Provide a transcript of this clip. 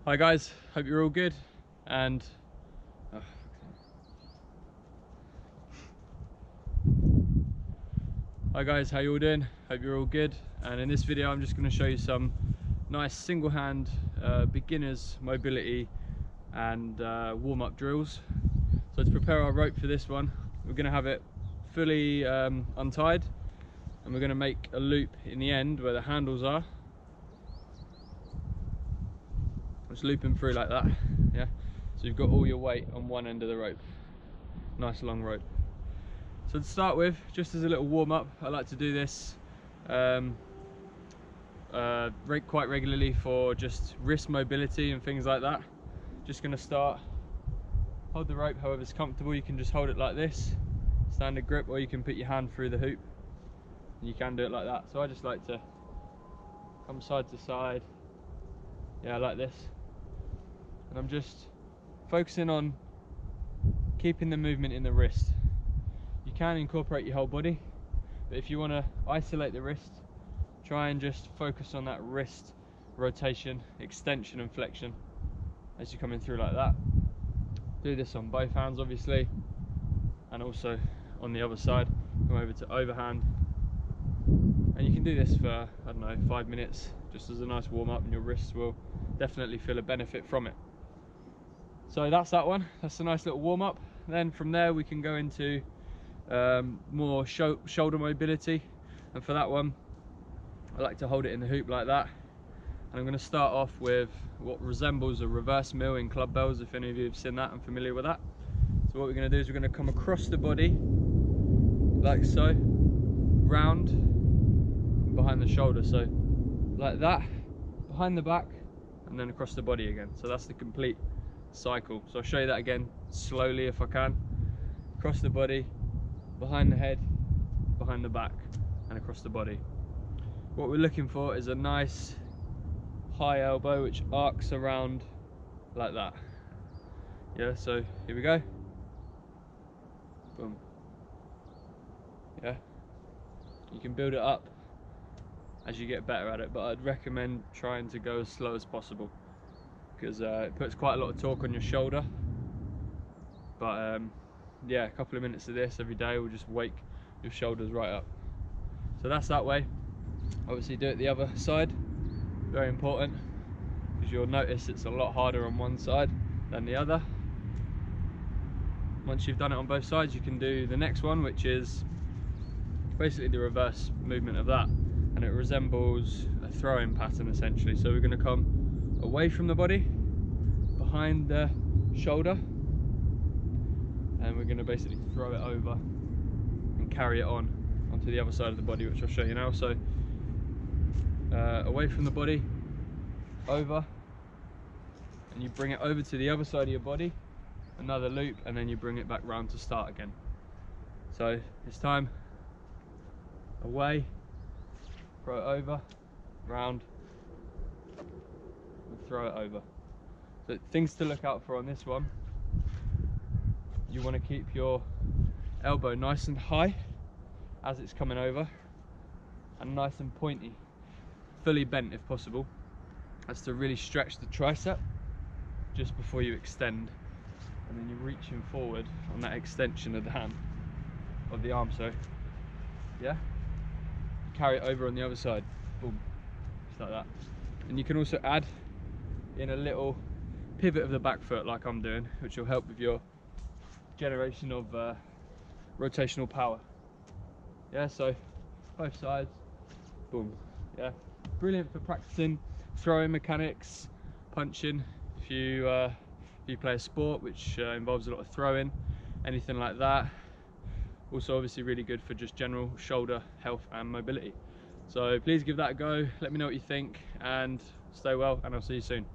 Hi guys, hope you're all good and hi guys, how you all doing? Hope you're all good. And in this video I'm just going to show you some nice single hand beginners mobility and warm-up drills. So to prepare our rope for this one, we're going to have it fully untied, and we're going to make a loop in the end where the handles are. Just looping through like that, yeah. So you've got all your weight on one end of the rope. Nice long rope. So to start with, just as a little warm-up, I like to do this quite regularly for just wrist mobility and things like that. Just going to start, hold the rope however's comfortable. You can just hold it like this, standard grip, or you can put your hand through the hoop. You can do it like that. So I just like to come side to side, yeah, like this. And I'm just focusing on keeping the movement in the wrist. You can incorporate your whole body, but if you want to isolate the wrist, try and just focus on that wrist rotation, extension and flexion as you're coming through like that. Do this on both hands obviously, and also on the other side. Come over to overhand, and you can do this for, I don't know, 5 minutes just as a nice warm-up, and your wrists will definitely feel a benefit from it. So that's that one. That's a nice little warm-up. Then from there we can go into more shoulder mobility, and for that one I like to hold it in the hoop like that. And I'm going to start off with what resembles a reverse mill in club bells, if any of you have seen that and familiar with that. So what we're going to do is we're going to come across the body like so, round behind the shoulder, so like that, behind the back, and then across the body again. So that's the complete cycle. So I'll show you that again slowly if I can. Across the body, behind the head, behind the back, and across the body. What we're looking for is a nice high elbow which arcs around like that. Yeah, so here we go. Boom. Yeah, you can build it up as you get better at it, but I'd recommend trying to go as slow as possible, because it puts quite a lot of torque on your shoulder. But yeah, a couple of minutes of this every day will just wake your shoulders right up. So that's that way. Obviously do it the other side, very important, because you'll notice it's a lot harder on one side than the other. Once you've done it on both sides, you can do the next one, which is basically the reverse movement of that, and it resembles a throwing pattern essentially. So we're going to come away from the body, behind the shoulder, and we're going to basically throw it over and carry it onto the other side of the body, which I'll show you now. So away from the body, over, and you bring it over to the other side of your body, another loop, and then you bring it back round to start again. So this time, away, throw it over, round, and throw it over. So things to look out for on this one: you want to keep your elbow nice and high as it's coming over, and nice and pointy, fully bent if possible. That's to really stretch the tricep just before you extend, and then you're reaching forward on that extension of the hand, of the arm, so yeah, carry it over on the other side, boom, just like that. And you can also add in a little pivot of the back foot like I'm doing, which will help with your generation of rotational power. Yeah, so both sides, boom. Yeah, brilliant for practicing throwing mechanics, punching, if you play a sport which involves a lot of throwing, anything like that. Also obviously really good for just general shoulder health and mobility. So please give that a go, let me know what you think, and stay well, and I'll see you soon.